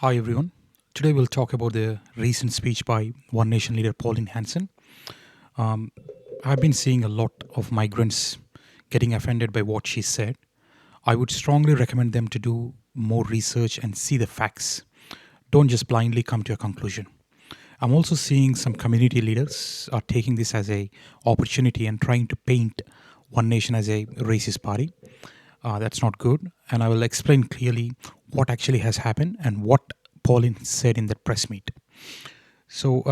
Hi everyone. Today we'll talk about the recent speech by Onenation leader Pauline Hanson. Um, I've been seeing a lot of migrants getting offended by what she said. I would strongly recommend them to do more research and see the facts. Don't just blindly come to a conclusion. I'm also seeing some community leaders are taking this as a opportunity and trying to paint One Nation as a racist party. That's not good, and I will explain clearly what actually has happened and what Pauline said in that press meet. So,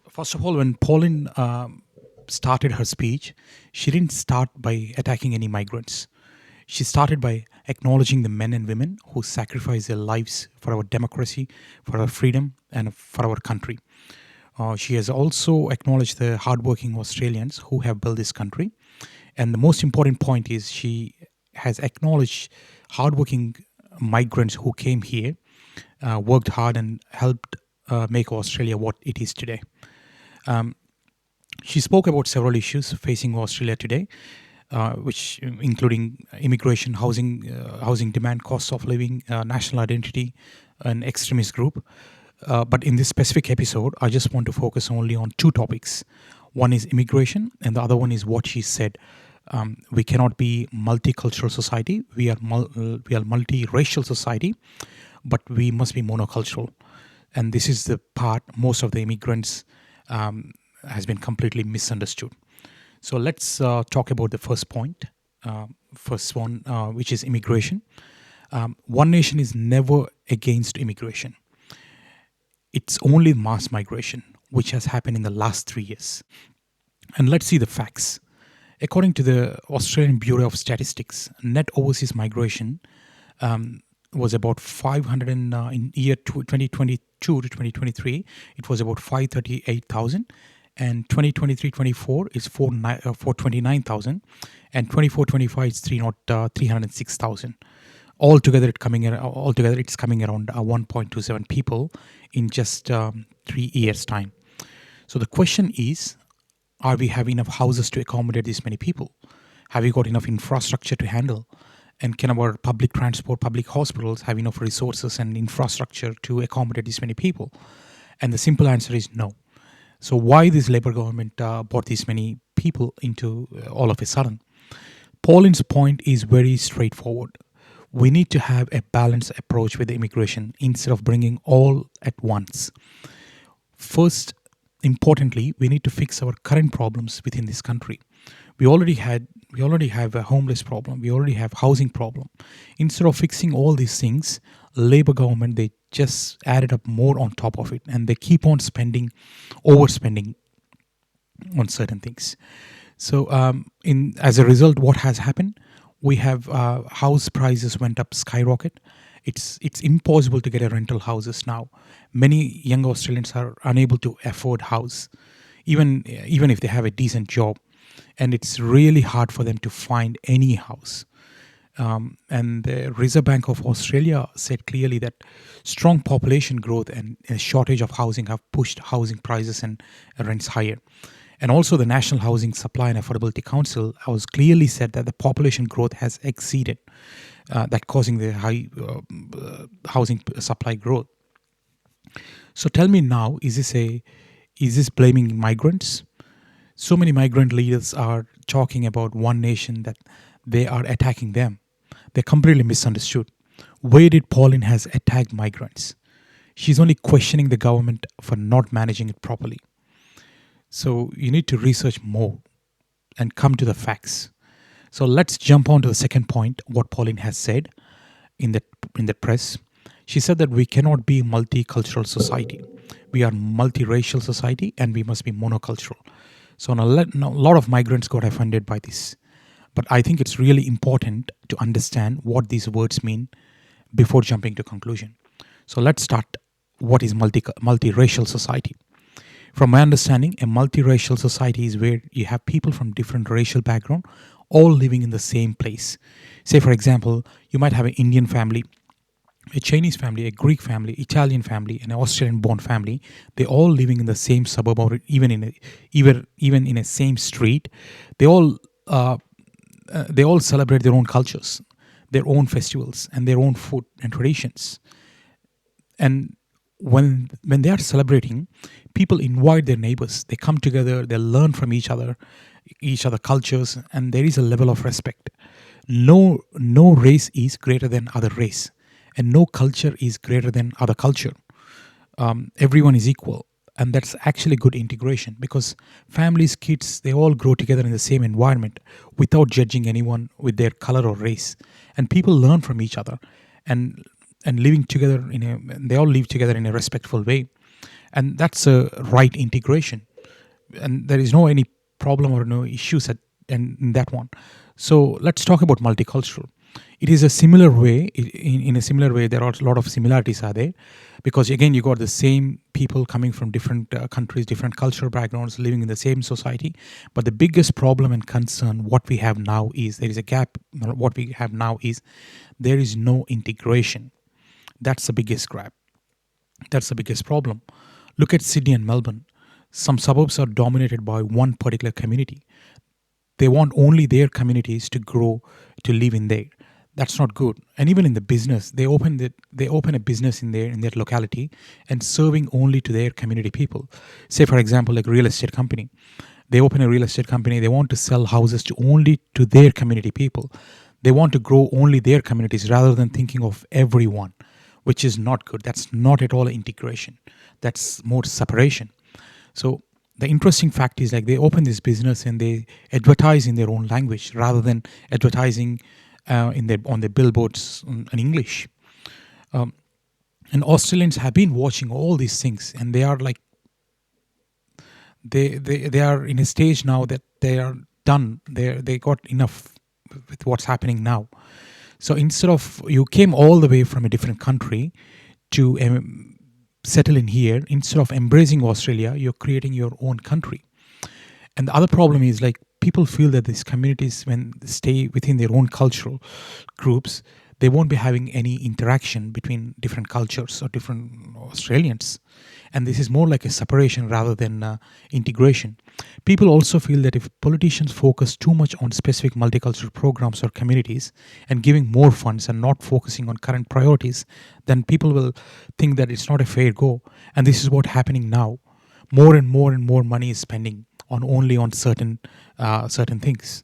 first of all, when Pauline started her speech, she didn't start by attacking any migrants. She started by acknowledging the men and women who sacrificed their lives for our democracy, for our freedom, and for our country. She has also acknowledged the hardworking Australians who have built this country. And the most important point is she has acknowledged hardworking migrants who came here, worked hard, and helped make Australia what it is today. She spoke about several issues facing Australia today, which including immigration, housing demand, cost of living, national identity, and extremist group. But in this specific episode, I just want to focus only on two topics. One is immigration, and the other one is what she said. We cannot be multicultural society. We are multiracial society, but we must be monocultural. And this is the part most of the immigrants has been completely misunderstood. So let's talk about the first point. First one, which is immigration. One Nation is never against immigration. It's only mass migration, which has happened in the last 3 years. And let's see the facts. According to the Australian Bureau of Statistics, net overseas migration was about 500 in year 2022 to 2023. It was about 538,000, and 2023-24 is 429,000, and 24-25 is 306,000. Altogether, it's coming around 1.27 people in just 3 years' time. So the question is, are we having enough houses to accommodate this many people? Have we got enough infrastructure to handle? And can our public transport, public hospitals have enough resources and infrastructure to accommodate this many people? And the simple answer is no. So why this Labour government brought this many people into all of a sudden? Pauline's point is very straightforward. We need to have a balanced approach with immigration instead of bringing all at once. First, importantly, we need to fix our current problems within this country. We already have a homeless problem. We already have housing problem. Instead of fixing all these things, Labour government, they just added up more on top of it, and they keep on overspending on certain things. So, as a result, what has happened? We have house prices went up skyrocket. It's impossible to get a rental houses now. Many young Australians are unable to afford house, even if they have a decent job, and it's really hard for them to find any house. And the Reserve Bank of Australia said clearly that strong population growth and a shortage of housing have pushed housing prices and rents higher. And also the National Housing Supply and Affordability Council has clearly said that the population growth has exceeded that causing the high housing supply growth. So tell me now, is this blaming migrants? So many migrant leaders are talking about One Nation, that they are attacking them. They're completely misunderstood. Where did Pauline has attacked migrants? She's only questioning the government for not managing it properly. So you need to research more and come to the facts. So let's jump on to the second point, what Pauline has said in the press. She said that we cannot be a multicultural society. We are multiracial society, and we must be monocultural. So now a lot of migrants got offended by this. But I think it's really important to understand what these words mean before jumping to conclusion. So let's start. What is multiracial society? From my understanding, a multiracial society is where you have people from different racial background all living in the same place. Say, for example, you might have an Indian family, a Chinese family, a Greek family, Italian family, and an Australian-born family. They're all living in the same suburb, or even in a same street. They all celebrate their own cultures, their own festivals, and their own food and traditions. And when they are celebrating, people invite their neighbors. They come together, they learn from each other cultures, and there is a level of respect. No race is greater than other race, and no culture is greater than other culture. Everyone is equal, and that's actually good integration, because families, kids, they all grow together in the same environment without judging anyone with their color or race, and people learn from each other, and living together they all live together in a respectful way, and that's a right integration, and there is no any problem or no issues in that one. So let's talk about multicultural. It is a similar way. In a similar way, there are a lot of similarities are there, because again, you got the same people coming from different countries, different cultural backgrounds, living in the same society. But the biggest problem and concern what we have now is there is a gap. What we have now is there is no integration. That's the biggest gap. That's the biggest problem. Look at Sydney and Melbourne. Some suburbs are dominated by one particular community. They want only their communities to grow, to live in there. That's not good. And even in the business, they open a business in their locality and serving only to their community people. Say for example, like real estate company. They open a real estate company. They want to sell houses to only to their community people. They want to grow only their communities rather than thinking of everyone, which is not good. That's not at all integration. That's more separation. So the interesting fact is, like, they open this business and they advertise in their own language rather than advertising on their billboards in English. And Australians have been watching all these things, and they are like they are in a stage now that they are done. They got enough with what's happening now. So instead of, you came all the way from a different country to settle in here, instead of embracing Australia, you're creating your own country. And the other problem is, like, people feel that these communities, when they stay within their own cultural groups, they won't be having any interaction between different cultures or different Australians. And this is more like a separation rather than integration. People also feel that if politicians focus too much on specific multicultural programs or communities and giving more funds and not focusing on current priorities, then people will think that it's not a fair go. And this is what's happening now. More and more money is spending on certain things.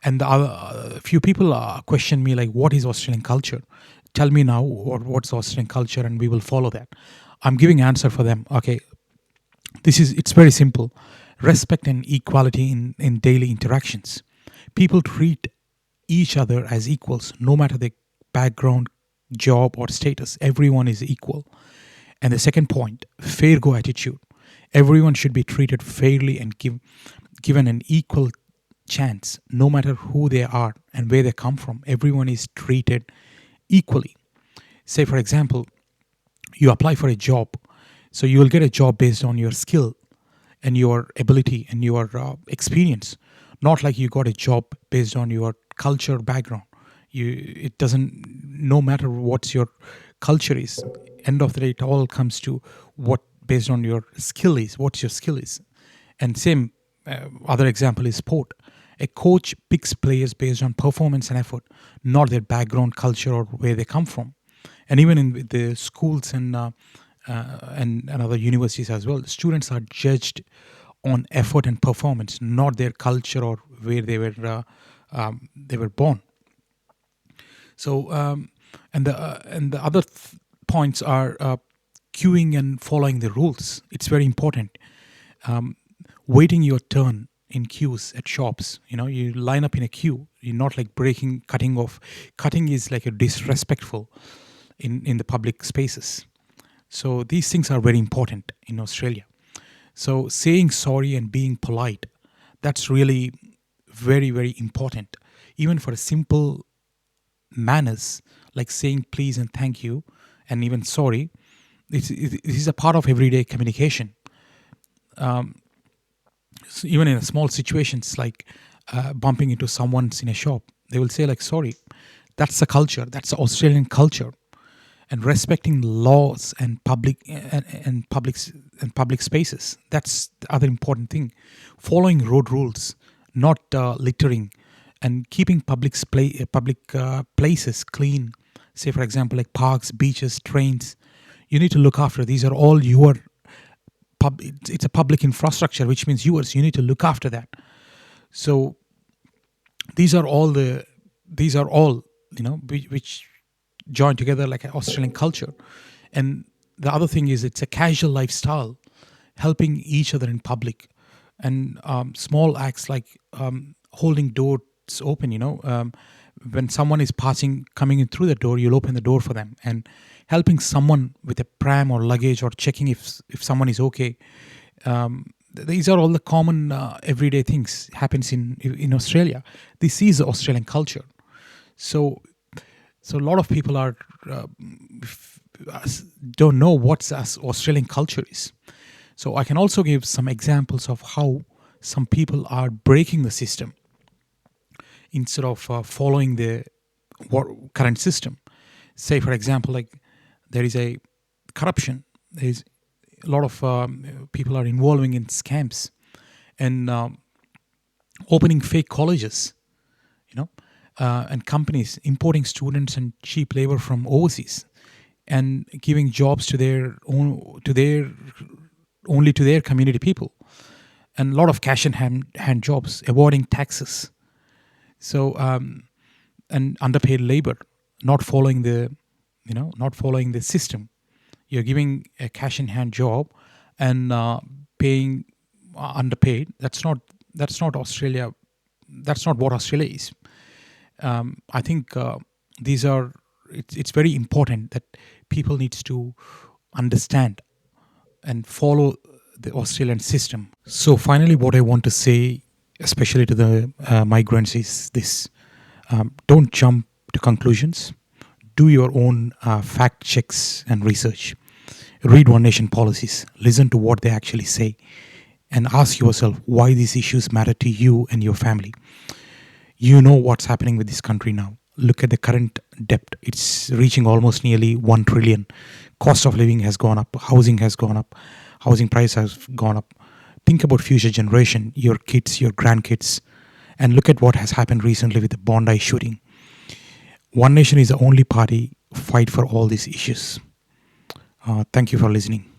And a few people question me, like, what is Australian culture? Tell me now what's Australian culture, and we will follow that. I'm giving answer for them. Okay, it's very simple. Respect and equality in daily interactions. People treat each other as equals, no matter their background, job, or status. Everyone is equal. And the second point, fair go attitude. Everyone should be treated fairly and given an equal chance, no matter who they are and where they come from. Everyone is treated equally. Say, for example, you apply for a job. So you will get a job based on your skill and your ability and your experience, not like you got a job based on your culture background. It doesn't, no matter what your culture is, end of the day, it all comes to what based on your skill is, what your skill is. And same other example is sport. A coach picks players based on performance and effort, not their background, culture, or where they come from. And even in the schools and other universities as well, students are judged on effort and performance, not their culture or where they were born. So and the other points are queuing and following the rules. It's very important. Waiting your turn in queues at shops. You line up in a queue. You're not like cutting off. Cutting is like a disrespectful in the public spaces. So these things are very important in Australia. So saying sorry and being polite, that's really very, very important. Even for a simple manners like saying please and thank you and even sorry, this is a part of everyday communication. So even in small situations like bumping into someone in a shop, they will say like sorry. That's the culture. That's the Australian culture. And respecting laws and public spaces. That's the other important thing. Following road rules, not littering, and keeping public places clean. Say for example, like parks, beaches, trains. You need to look after. These are all your it's a public infrastructure, which means yours. You need to look after that. So these are all which join together like an Australian culture. And the other thing is it's a casual lifestyle, helping each other in public, and small acts like holding doors open. When someone is coming in through the door, you'll open the door for them, and helping someone with a pram or luggage, or checking if someone is okay. These are all the common everyday things happens in Australia. This is the Australian culture. So a lot of people don't know what Australian culture is. So I can also give some examples of how some people are breaking the system instead of following the current system. Say, for example, like there is a corruption. There is a lot of people are involving in scams and opening fake colleges, and companies importing students and cheap labor from overseas, and giving jobs to their community people, and a lot of cash in hand jobs, avoiding taxes. So and underpaid labor, not following the system. You're giving a cash in hand job and paying underpaid. That's not Australia. That's not what Australia is. I think it's very important that people needs to understand and follow the Australian system. So finally, what I want to say, especially to the migrants, is this: don't jump to conclusions. Do your own fact checks and research. Read Onenation policies. Listen to what they actually say, and ask yourself why these issues matter to you and your family. You know what's happening with this country now. Look at the current debt. It's reaching almost nearly 1 trillion. Cost of living has gone up. Housing has gone up. Housing price has gone up. Think about future generation, your kids, your grandkids, and look at what has happened recently with the Bondi shooting. One Nation is the only party fight for all these issues. Thank you for listening.